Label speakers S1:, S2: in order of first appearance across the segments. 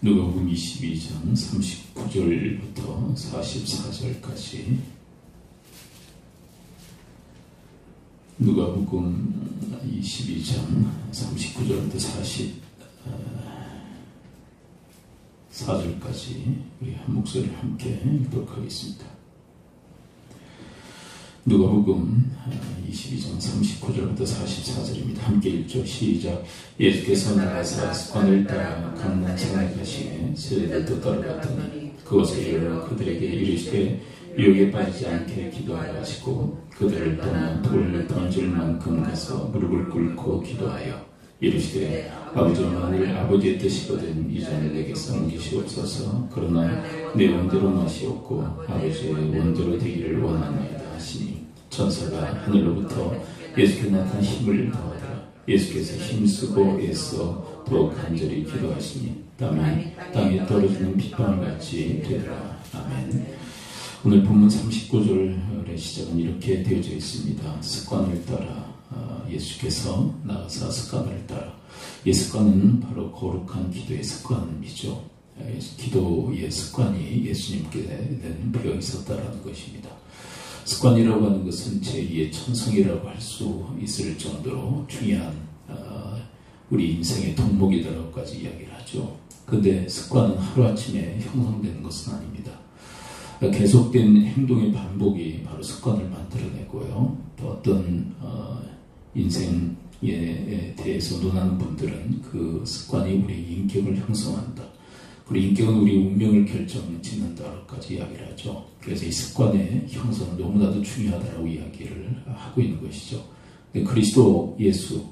S1: 누가복음 22장 39절부터 44절까지 누가복음 22장 39절부터 44절까지 우리 한 목소리를 함께 읽도록 하겠습니다. 누가복음 22장 39절부터 44절입니다. 함께 읽죠. 시작. 예수께서 나가사 습관을 따라 강난산에 가시매 세례들도 따라갔더니 그곳에 이르러 그들에게 이르시되 유혹에 빠지지 않게 기도하라 하시고 그들을 떠나 돌을 던질 만큼 가서 무릎을 꿇고 기도하여 이르시되 아버지, 만일 아버지의 뜻이거든 이 잔을 내게서 옮기시옵소서. 그러나 내 원대로 마시옵고 아버지의 원대로 되기를 원하나이다 하시니 천사가 하늘로부터 예수께 나타난 힘을 더하더라. 예수께서 힘쓰고 애써 더욱 간절히 기도하시니 땀이 떨어지는 빗방울같이 되더라. 아멘. 오늘 본문 39절의 시작은 이렇게 되어져 있습니다. 습관을 따라 예수께서 나가사 습관을 따라. 이 습관은 바로 거룩한 기도의 습관이죠. 기도의 습관이 예수님께는 배어 있었다라는 것입니다. 습관이라고 하는 것은 제2의 천성이라고 할 수 있을 정도로 중요한 우리 인생의 덕목이다라고까지 이야기를 하죠. 그런데 습관은 하루아침에 형성되는 것은 아닙니다. 계속된 행동의 반복이 바로 습관을 만들어내고요. 또 어떤 인생에 대해서 논하는 분들은 그 습관이 우리 인격을 형성한다. 그리고 인격은 우리 운명을 결정짓는다라고까지 이야기를 하죠. 그래서 이 습관의 형성은 너무나도 중요하다라고 이야기를 하고 있는 것이죠. 그리스도 예수,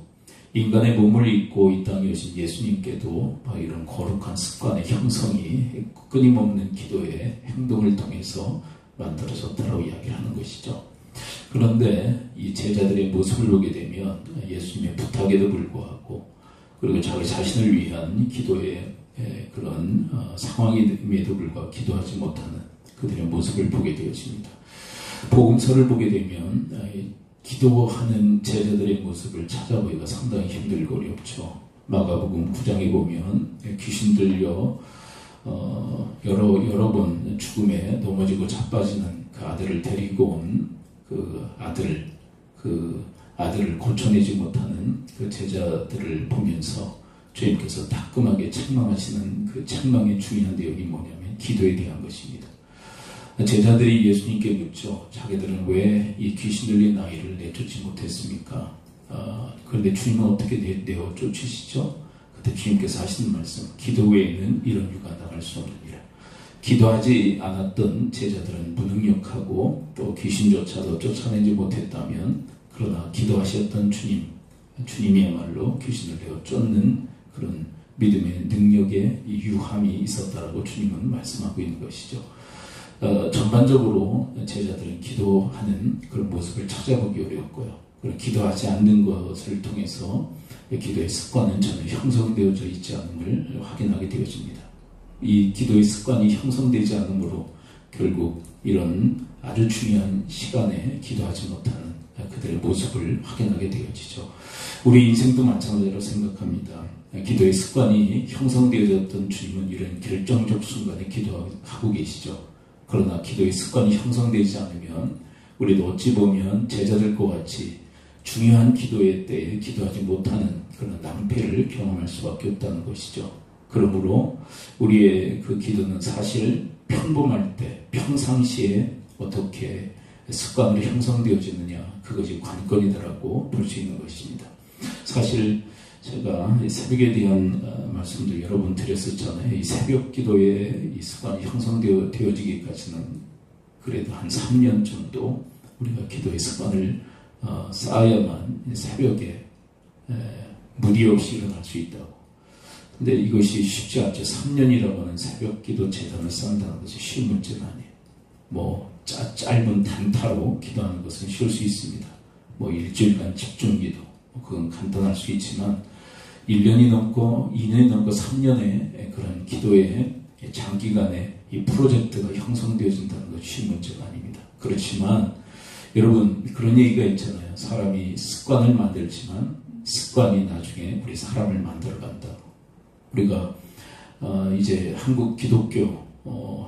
S1: 인간의 몸을 입고 이 땅에 오신 예수님께도 이런 거룩한 습관의 형성이 끊임없는 기도의 행동을 통해서 만들어졌다라고 이야기를 하는 것이죠. 그런데 이 제자들의 모습을 보게 되면 예수님의 부탁에도 불구하고 그리고 자기 자신을 위한 기도의 그런 상황임에도 불구하고 기도하지 못하는 그들의 모습을 보게 되어집니다. 복음서를 보게 되면 기도하는 제자들의 모습을 찾아보기가 상당히 힘들고 어렵죠. 마가복음 9장에 보면 귀신 들려 여러 번 죽음에 넘어지고 자빠지는 그 아들을 데리고 온 그 아들을 고쳐내지 못하는 그 제자들을 보면서 주님께서 따끔하게 책망하시는 그 책망의 중요한 내용이 뭐냐면 기도에 대한 것입니다. 제자들이 예수님께 묻죠. 자기들은 왜 이 귀신 들린 아이를 내쫓지 못했습니까? 그런데 주님은 어떻게 내어 쫓으시죠? 그때 주님께서 하시는 말씀, 기도 외에는 이런 유가 나갈 수 없느니라. 기도하지 않았던 제자들은 무능력하고 또 귀신조차도 쫓아내지 못했다면, 그러나 기도하셨던 주님이야말로 귀신을 내어 쫓는 그런 믿음의 능력의 유함이 있었다라고 주님은 말씀하고 있는 것이죠. 전반적으로 제자들은 기도하는 그런 모습을 찾아보기 어려웠고요. 그리고 기도하지 않는 것을 통해서 기도의 습관은 전혀 형성되어져 있지 않음을 확인하게 되어집니다. 이 기도의 습관이 형성되지 않으므로 결국 이런 아주 중요한 시간에 기도하지 못하는 그들의 모습을 확인하게 되어지죠. 우리 인생도 마찬가지로 생각합니다. 기도의 습관이 형성되어졌던 주님은 이런 결정적 순간에 기도하고 계시죠. 그러나 기도의 습관이 형성되지 않으면 우리도 어찌 보면 제자들과 같이 중요한 기도의 때에 기도하지 못하는 그런 낭패를 경험할 수밖에 없다는 것이죠. 그러므로 우리의 그 기도는 사실 평범할 때, 평상시에 어떻게 습관으로 형성되어지느냐, 그것이 관건이다라고 볼 수 있는 것입니다. 사실 제가 새벽에 대한 말씀도 여러 번 드렸었잖아요. 이 새벽 기도의 이 습관이 형성되어지기까지는 그래도 한 3년 정도 우리가 기도의 습관을 쌓아야만 새벽에 무리 없이 일어날 수 있다고. 근데 이것이 쉽지 않죠. 3년이라고 하는 새벽 기도 재단을 쌓는다는 것이 쉬운 문제가 아니에요. 짧은 단타로 기도하는 것은 쉬울 수 있습니다. 일주일간 집중 기도, 그건 간단할 수 있지만 1년이 넘고 2년이 넘고 3년의 그런 기도의 장기간의 이 프로젝트가 형성되어진다는 것이 쉬운 문제가 아닙니다. 그렇지만 여러분, 그런 얘기가 있잖아요. 사람이 습관을 만들지만 습관이 나중에 우리 사람을 만들어 간다고. 우리가 이제 한국 기독교,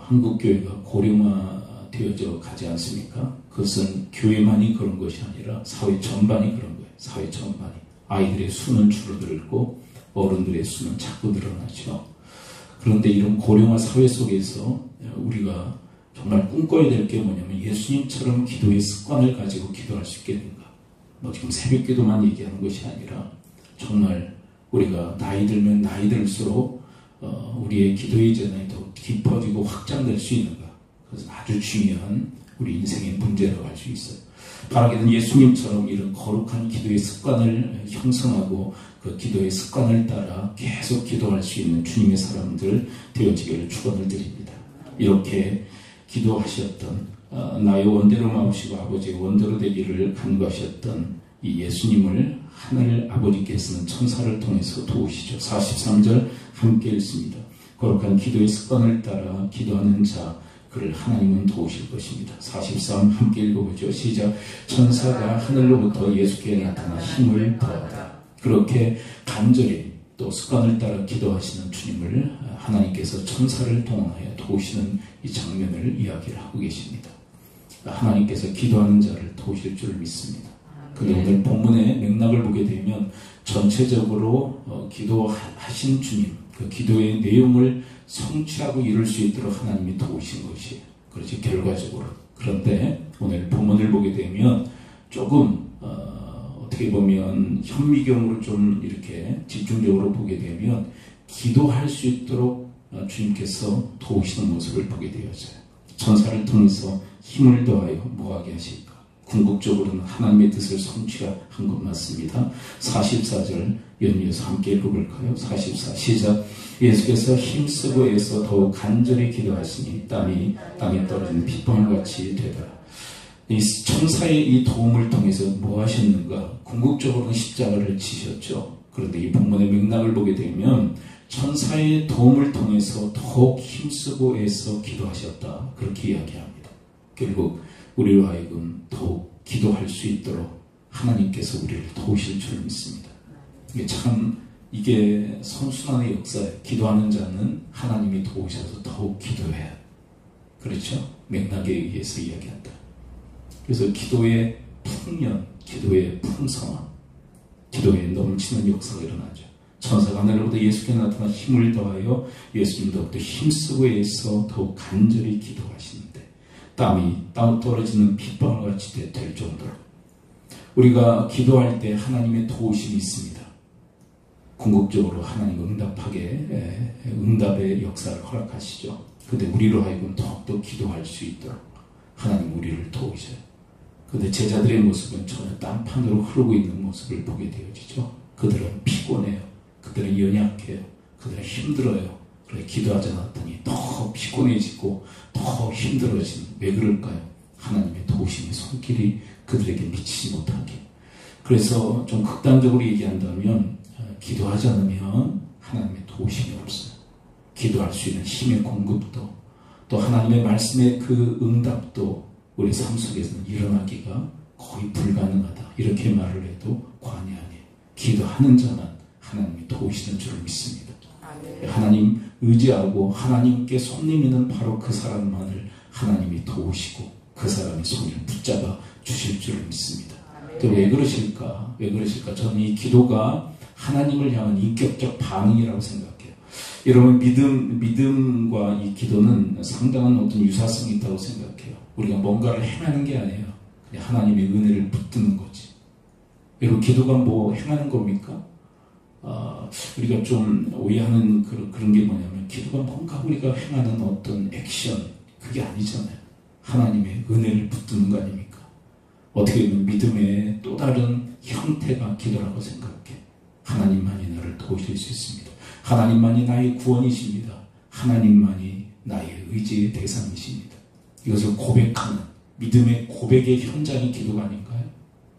S1: 한국교회가 고령화되어져 가지 않습니까? 그것은 교회만이 그런 것이 아니라 사회 전반이 그런 거예요. 사회 전반이. 아이들의 수는 줄어들고 어른들의 수는 자꾸 늘어나죠. 그런데 이런 고령화 사회 속에서 우리가 정말 꿈꿔야 될 게 뭐냐면 예수님처럼 기도의 습관을 가지고 기도할 수 있겠는가. 지금 새벽 기도만 얘기하는 것이 아니라 정말 우리가 나이 들면 나이 들수록 우리의 기도의 재능이 더 깊어지고 확장될 수 있는가. 그것은 아주 중요한 우리 인생의 문제라고 할 수 있어요. 바라기는 예수님처럼 이런 거룩한 기도의 습관을 형성하고 그 기도의 습관을 따라 계속 기도할 수 있는 주님의 사람들 되어지기를 축원을 드립니다. 이렇게 기도하셨던 나의 원대로 마옵시고 아버지의 원대로 되기를 간구하셨던 이 예수님을 하늘 아버지께서는 천사를 통해서 도우시죠. 43절 함께 읽습니다. 거룩한 기도의 습관을 따라 기도하는 자 그를 하나님은 도우실 것입니다. 43 함께 읽어보죠. 시작. 천사가 하늘로부터 예수께 나타나 힘을 더하다. 그렇게 간절히 또 습관을 따라 기도하시는 주님을 하나님께서 천사를 동원하여 도우시는 이 장면을 이야기를 하고 계십니다. 하나님께서 기도하는 자를 도우실 줄 믿습니다. 그런데 오늘 본문의 맥락을 보게 되면 전체적으로 기도하신 주님, 그 기도의 내용을 성취하고 이룰 수 있도록 하나님이 도우신 것이에요. 그렇지 결과적으로. 그런데 오늘 본문을 보게 되면 조금 어떻게 보면 현미경으로 좀 이렇게 집중적으로 보게 되면 기도할 수 있도록 주님께서 도우시는 모습을 보게 되어져요. 천사를 통해서 힘을 더하여 뭐하게 하실까? 궁극적으로는 하나님의 뜻을 성취한 것 맞습니다. 44절 연이어서 함께 읽어볼까요? 44 시작. 예수께서 힘쓰고 애써 더욱 간절히 기도하시니 땀이 땅에 떨어지는 빗방울같이 되더라. 이 천사의 이 도움을 통해서 뭐 하셨는가? 궁극적으로는 십자가를 지셨죠. 그런데 이 본문의 맥락을 보게 되면 천사의 도움을 통해서 더욱 힘쓰고 애써 기도하셨다. 그렇게 이야기합니다. 결국 우리로 하여금 더욱 기도할 수 있도록 하나님께서 우리를 도우실 줄 믿습니다. 이게 선순환의 역사예요. 기도하는 자는 하나님이 도우셔서 더욱 기도해요. 그렇죠? 맥락에 의해서 이야기한다. 그래서 기도의 풍년, 기도의 풍성함, 기도에 넘치는 역사가 일어나죠. 천사가 하늘로부터 예수께 나타나 힘을 더하여 예수님 더욱더 힘쓰고 애써 더욱 간절히 기도하시는데 땀이 떨어지는 빗방울같이 될 정도로 우리가 기도할 때 하나님의 도우심이 있습니다. 궁극적으로 하나님 응답의 역사를 허락하시죠. 그런데 우리로 하여금 더욱더 기도할 수 있도록 하나님 우리를 도우셔요. 그런데 제자들의 모습은 전혀 딴판으로 흐르고 있는 모습을 보게 되어지죠. 그들은 피곤해요. 그들은 연약해요. 그들은 힘들어요. 그래 기도하지 않았더니 더 피곤해지고 더 힘들어지는 왜 그럴까요? 하나님의 도우심의 손길이 그들에게 미치지 못하게. 그래서 좀 극단적으로 얘기한다면 기도하지 않으면 하나님의 도우심이 없어요. 기도할 수 있는 힘의 공급도 또 하나님의 말씀의 그 응답도 우리 삶 속에서는 일어나기가 거의 불가능하다. 이렇게 말을 해도 과언이 아니에요. 기도하는 자만 하나님이 도우시는 줄을 믿습니다. 하나님 의지하고 하나님께 손 내미는 바로 그 사람만을 하나님이 도우시고 그 사람의 손을 붙잡아 주실 줄을 믿습니다. 또 왜 그러실까? 저는 이 기도가 하나님을 향한 인격적 반응이라고 생각해요. 여러분 믿음과 이 기도는 상당한 어떤 유사성이 있다고 생각해요. 우리가 뭔가를 행하는 게 아니에요. 그냥 하나님의 은혜를 붙드는 거지. 여러분 기도가 뭐 행하는 겁니까? 우리가 좀 오해하는 그런 게 뭐냐면 기도가 뭔가 우리가 행하는 어떤 액션 그게 아니잖아요. 하나님의 은혜를 붙드는 거 아닙니까? 어떻게 보면 믿음의 또 다른 형태가 기도라고 생각해. 하나님만이 나를 도우실 수 있습니다. 하나님만이 나의 구원이십니다. 하나님만이 나의 의지의 대상이십니다. 이것을 고백하는 믿음의 고백의 현장이 기도가 아닌가요?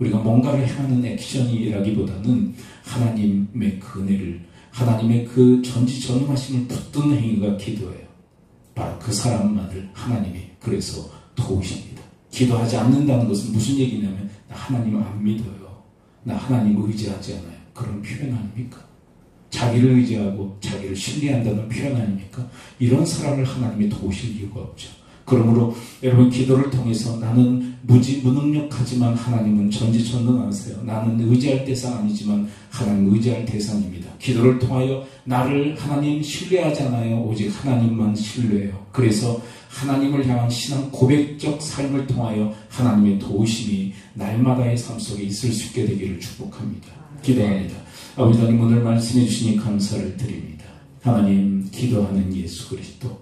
S1: 우리가 뭔가를 행하는 액션이라기보다는 하나님의 그 은혜를 하나님의 그 전지전능하심을 붙드는 행위가 기도예요. 바로 그 사람만을 하나님이 그래서 도우십니다. 기도하지 않는다는 것은 무슨 얘기냐면 나 하나님 안 믿어요. 나 하나님 의지하지 않아요. 그런 표현 아닙니까? 자기를 의지하고 자기를 신뢰한다는 표현 아닙니까? 이런 사람을 하나님이 도우실 이유가 없죠. 그러므로 여러분 기도를 통해서 나는 무능력하지만 하나님은 전지전능하세요. 나는 의지할 대상 아니지만 하나님 의지할 대상입니다. 기도를 통하여 나를 하나님 신뢰하잖아요. 오직 하나님만 신뢰해요. 그래서 하나님을 향한 신앙 고백적 삶을 통하여 하나님의 도우심이 날마다의 삶 속에 있을 수 있게 되기를 축복합니다. 기도합니다. 아버지 하나님 오늘 말씀해 주시니 감사를 드립니다. 하나님 기도하는 예수 그리스도,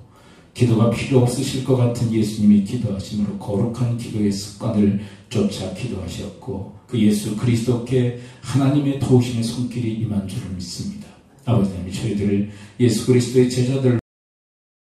S1: 기도가 필요 없으실 것 같은 예수님이 기도하심으로 거룩한 기도의 습관을 쫓아 기도하셨고 그 예수 그리스도께 하나님의 도우심의 손길이 임한 줄을 믿습니다. 아버지 하나님 저희들을 예수 그리스도의 제자들